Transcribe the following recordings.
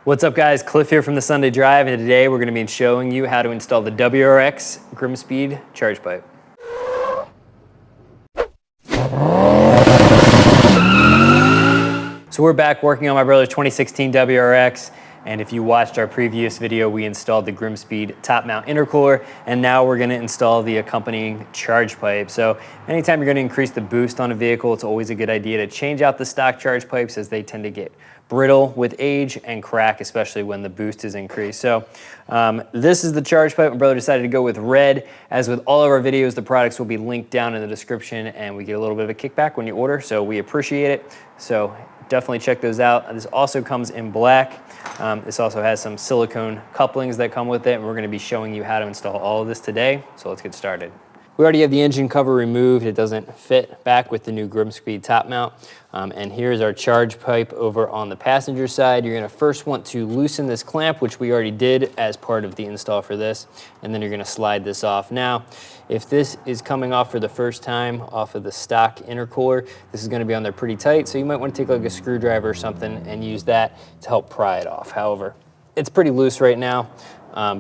What's up guys, Cliff here from the Sunday Drive, and today we're going to be showing you how to install the WRX GrimmSpeed charge pipe. So we're back working on my brother's 2016 WRX, and if you watched our previous video, we installed the GrimmSpeed top mount intercooler, and now we're going to install the accompanying charge pipe. So anytime you're going to increase the boost on a vehicle, it's always a good idea to change out the stock charge pipes, as they tend to get brittle with age and crack, especially when the boost is increased. So this is the charge pipe. My brother decided to go with red. As with all of our videos, the products will be linked down in the description, and we get a little bit of a kickback when you order, so we appreciate it. So definitely check those out. This also comes in black. This also has some silicone couplings that come with it, and we're going to be showing you how to install all of this today. So let's get started. We already have the engine cover removed. It doesn't fit back with the new GrimmSpeed top mount. And here's our charge pipe over on the passenger side. You're going to first want to loosen this clamp, which we already did as part of the install for this, and then you're going to slide this off. Now, if this is coming off for the first time off of the stock intercooler, this is going to be on there pretty tight, so you might want to take like a screwdriver or something and use that to help pry it off. However, it's pretty loose right now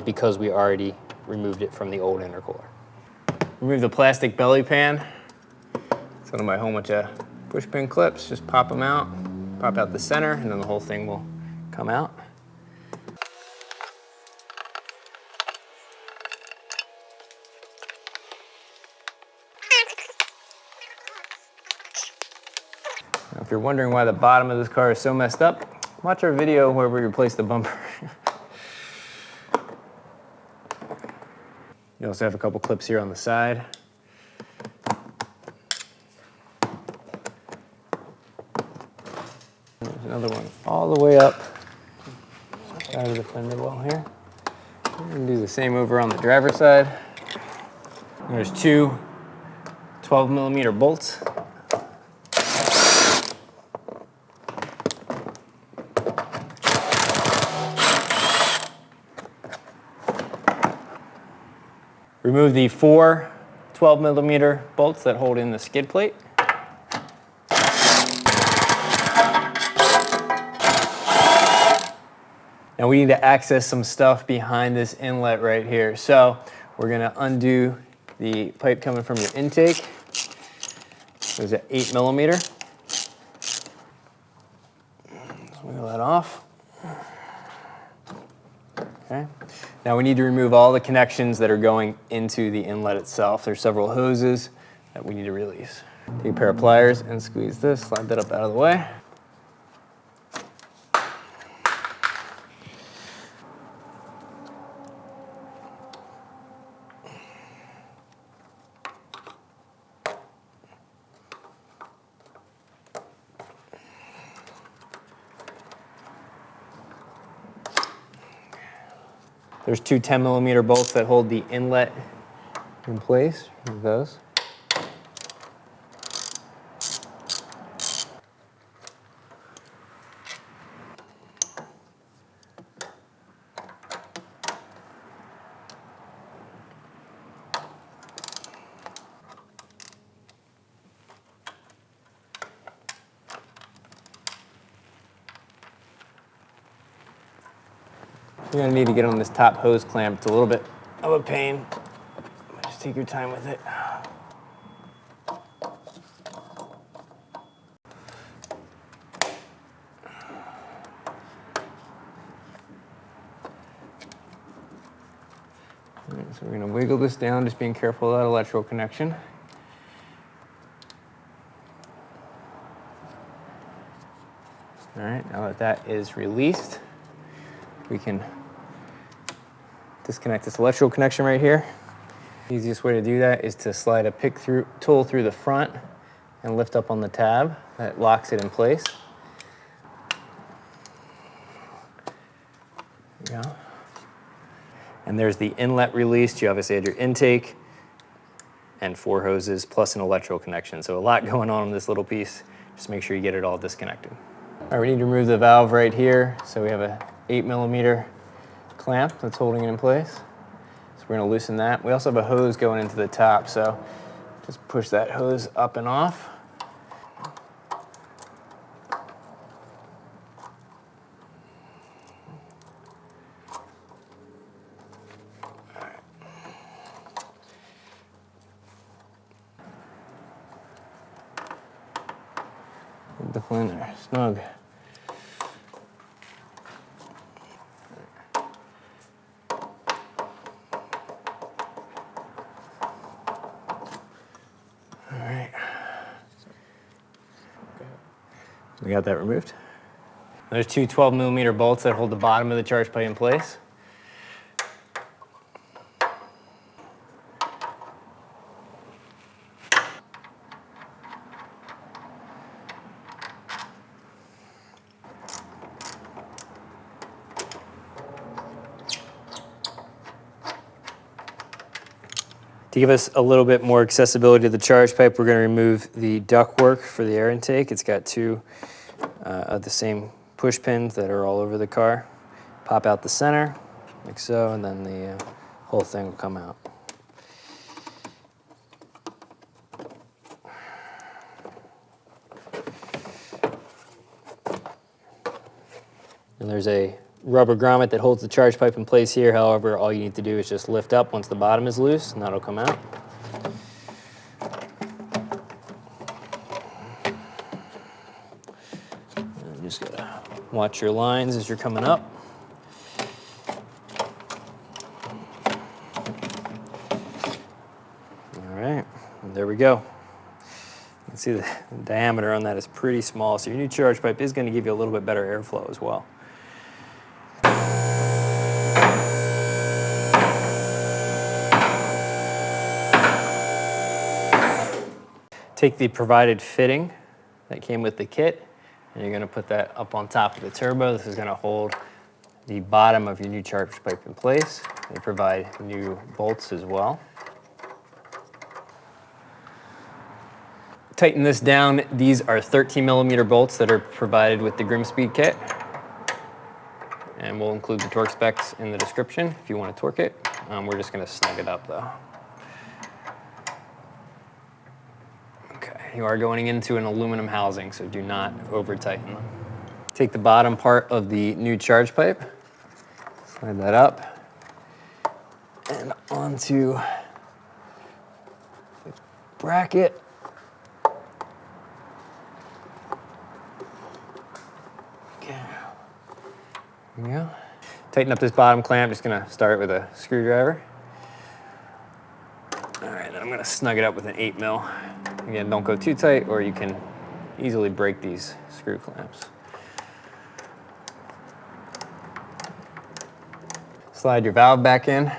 because we already removed it from the old intercooler. Remove the plastic belly pan. It's gonna buy a whole bunch of push pin clips. Just pop them out, pop out the center, and then the whole thing will come out. Now, if you're wondering why the bottom of this car is so messed up, watch our video where we replaced the bumper. You also have a couple clips here on the side. There's another one all the way up out of the fender well here. We're gonna do the same over on the driver's side. There's two 12mm bolts. Remove the four 12mm bolts that hold in the skid plate. Now we need to access some stuff behind this inlet right here. So we're gonna undo the pipe coming from your intake. There's an 8mm. Let's wiggle that off. Okay. Now we need to remove all the connections that are going into the inlet itself. There's several hoses that we need to release. Take a pair of pliers and squeeze this, slide that up out of the way. There's two 10mm bolts that hold the inlet in place. Remove those. You're gonna need to get on this top hose clamp. It's a little bit of a pain. Just take your time with it. All right, so we're gonna wiggle this down, just being careful of that electrical connection. All right, now that that is released, we can disconnect this electrical connection right here. The easiest way to do that is to slide a tool through the front and lift up on the tab. That locks it in place. There you go. And there's the inlet released. You obviously had your intake and four hoses plus an electrical connection. So a lot going on in this little piece. Just make sure you get it all disconnected. All right, we need to remove the valve right here. So we have a 8mm clamp that's holding it in place. So we're gonna loosen that. We also have a hose going into the top, so just push that hose up and off. Pull in there, snug. All right. We got that removed. There's two 12mm bolts that hold the bottom of the charge pipe in place. To give us a little bit more accessibility to the charge pipe, we're going to remove the ductwork for the air intake. It's got two of the same push pins that are all over the car. Pop out the center, like so, and then the whole thing will come out. And there's a rubber grommet that holds the charge pipe in place here. However, all you need to do is just lift up once the bottom is loose, and that'll come out. And just gotta watch your lines as you're coming up. All right, and there we go. You can see the diameter on that is pretty small, so your new charge pipe is going to give you a little bit better airflow as well. Take the provided fitting that came with the kit, and you're going to put that up on top of the turbo. This is going to hold the bottom of your new charge pipe in place. They provide new bolts as well. Tighten this down. These are 13mm bolts that are provided with the GrimmSpeed kit. And we'll include the torque specs in the description if you want to torque it. We're just going to snug it up though. You are going into an aluminum housing, so do not over tighten them. Take the bottom part of the new charge pipe, slide that up, and onto the bracket. Okay, there we go. Tighten up this bottom clamp, just gonna start with a screwdriver. All right, then I'm gonna snug it up with an 8mm. Again, don't go too tight or you can easily break these screw clamps. Slide your valve back in.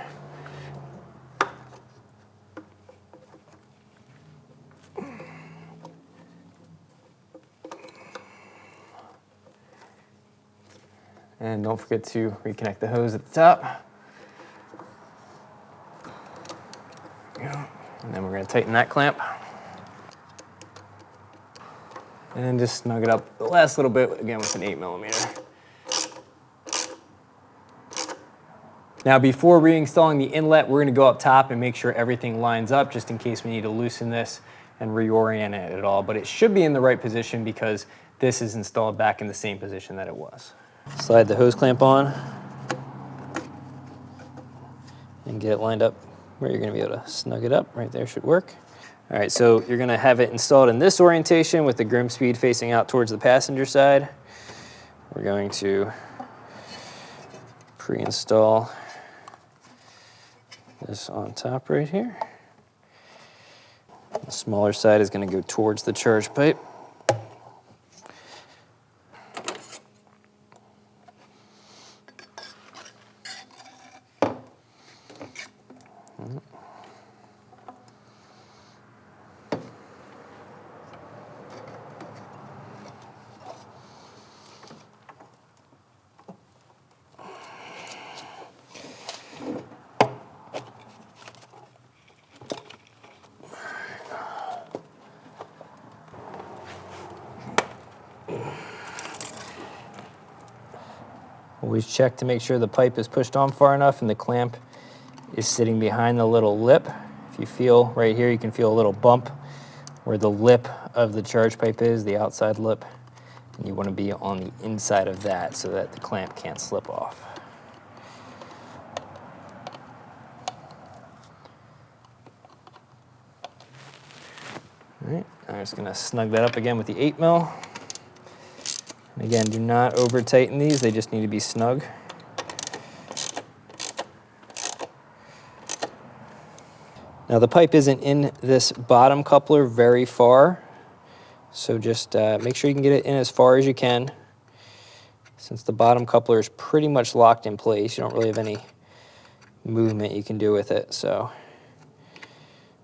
And don't forget to reconnect the hose at the top. And then we're going to tighten that clamp. And just snug it up the last little bit, again with an 8mm. Now before reinstalling the inlet, we're gonna go up top and make sure everything lines up just in case we need to loosen this and reorient it at all. But it should be in the right position because this is installed back in the same position that it was. Slide the hose clamp on and get it lined up where you're gonna be able to snug it up. Right there should work. All right, so you're gonna have it installed in this orientation with the GrimmSpeed facing out towards the passenger side. We're going to pre-install this on top right here. The smaller side is gonna go towards the charge pipe. Always check to make sure the pipe is pushed on far enough and the clamp is sitting behind the little lip. If you feel right here, you can feel a little bump where the lip of the charge pipe is, the outside lip. And you want to be on the inside of that so that the clamp can't slip off. All right, I'm just gonna snug that up again with the 8mm. Again, do not over tighten these, they just need to be snug. Now the pipe isn't in this bottom coupler very far, so just make sure you can get it in as far as you can. Since the bottom coupler is pretty much locked in place, you don't really have any movement you can do with it. So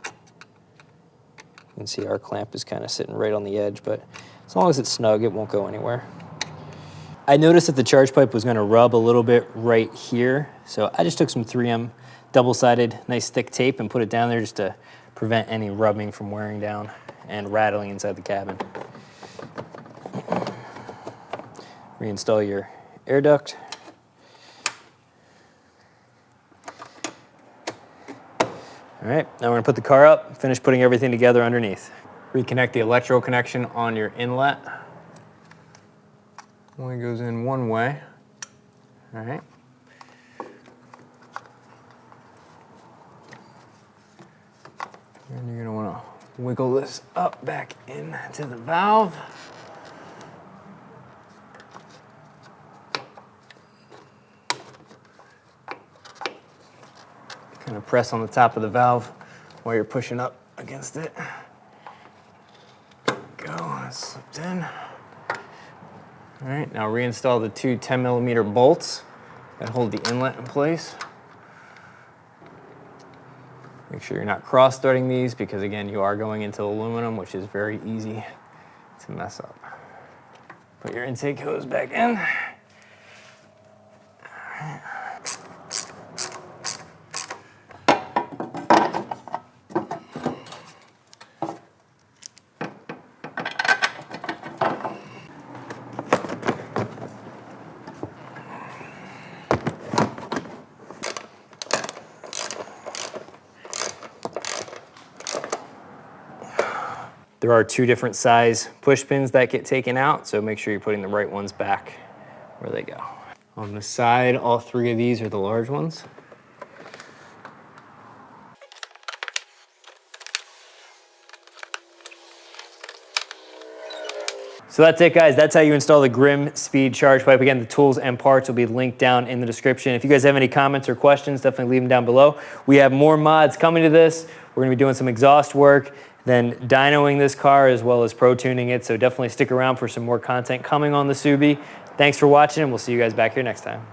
you can see our clamp is kind of sitting right on the edge, but as long as it's snug, it won't go anywhere. I noticed that the charge pipe was gonna rub a little bit right here, so I just took some 3M double-sided nice thick tape and put it down there just to prevent any rubbing from wearing down and rattling inside the cabin. Reinstall your air duct. All right, now we're gonna put the car up, finish putting everything together underneath. Reconnect the electrical connection on your inlet. Only goes in one way. All right. And you're gonna wanna wiggle this up back into the valve. Kind of press on the top of the valve while you're pushing up against it. Go, that's slipped in. All right, now reinstall the two 10mm bolts that hold the inlet in place. Make sure you're not cross-threading these because again, you are going into aluminum, which is very easy to mess up. Put your intake hose back in. All right. There are two different size push pins that get taken out, so make sure you're putting the right ones back where they go. On the side, all three of these are the large ones. So that's it, guys. That's how you install the GrimmSpeed charge pipe. Again, the tools and parts will be linked down in the description. If you guys have any comments or questions, definitely leave them down below. We have more mods coming to this. We're gonna be doing some exhaust work, then dynoing this car as well as pro tuning it. So definitely stick around for some more content coming on the Subi. Thanks for watching, and we'll see you guys back here next time.